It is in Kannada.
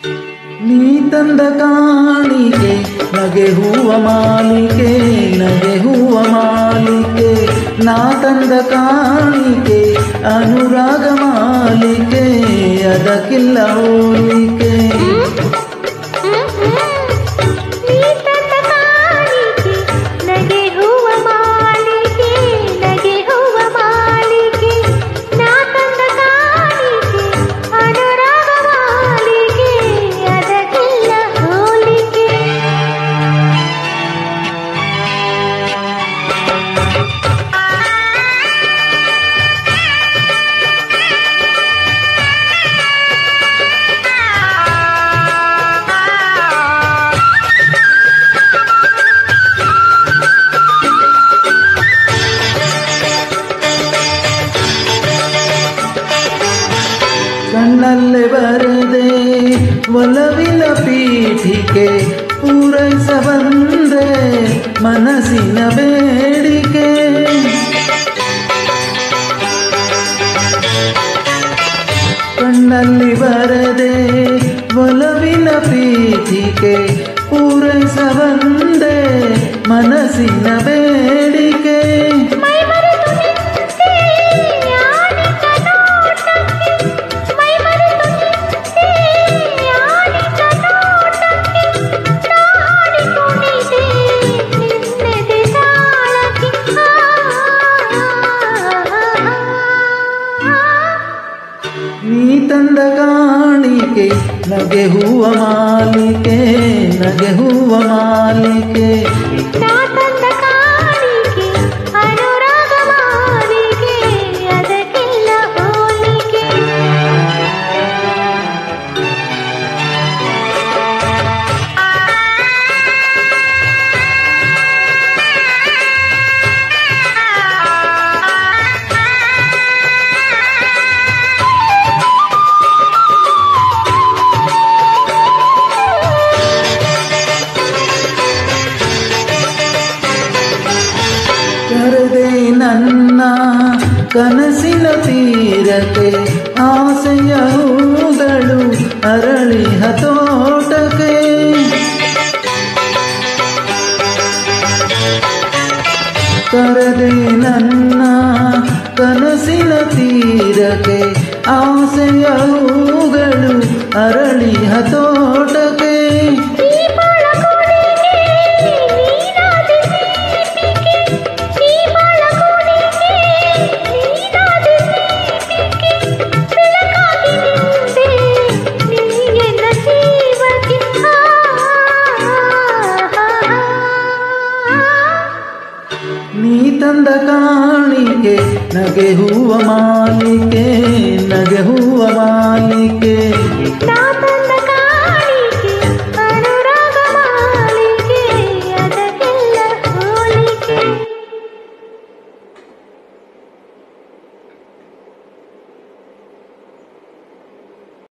ನೀ ತಂದ ಕಾಣಿಕೆ ನಗೆ ಹೂವ ಮಾಲಿಕೆ, ನಗೆ ಹೂವ ಮಾಲಿಕೆ. ನಾ ತಂದ ಕಾಣಿಕೆ ಅನುರಾಗ ಮಾಲಿಕೆ, ಅದಕ್ಕಿಲ್ಲ ಹೋಲಿಕೆ. ಕಣ್ಣಲ್ಲೇ ಬರದೆ ಒಲವಿನ ಪೀಠಿಕೆ, ಪೂರೈಸ ಬಂದೆ ಮನಸ್ಸಿನ ಬೇಡಿಕೆ. ಕಣ್ಣಲ್ಲಿ ಬರದೆ ಒಲವಿನ ಪೀಠಿಕೆ, ಪೂರೈಸ ಬಂದೆ ಮನಸ್ಸಿನ ಬೇಡಿಕೆ. ನೀ ತಂದ ಕಾಣಿಕೆ ನಗೆ ಹೂವ ಮಾಲಿಕೆ, ನಗೆ ಹೂವ ಮಾಲಿಕೆ. ನಾ ತಂದ ಕಾಣಿಕೆ ಅನುರಾಗ ಮಾಲಿಕೆ, ಅದಕ್ಕಿಲ್ಲ ಹೋಲಿಕೆ. ಕರೆದೆ ನನ್ನ ಕನಸಿನ ತೀರಕ್ಕೆ, ಆಸೆಯ ಹೂಗಳು ಅರಳಿಹ ತೋಟಕ್ಕೆ. ಕರೆದೆ ನನ್ನ ಕನಸಿನ ತೀರಕ್ಕೆ, ಆಸೆಯ ಹೂಗಳು ಅರಳಿಹ ತೋಟಕ್ಕೆ. ನೀ ತಂದ ಕಾಣಿಕೆ ನಗೆ ಹೂವ ಮಾಲಿಕೆ, ನಗೆ ಹೂವ ಮಾಲಿಕೆ.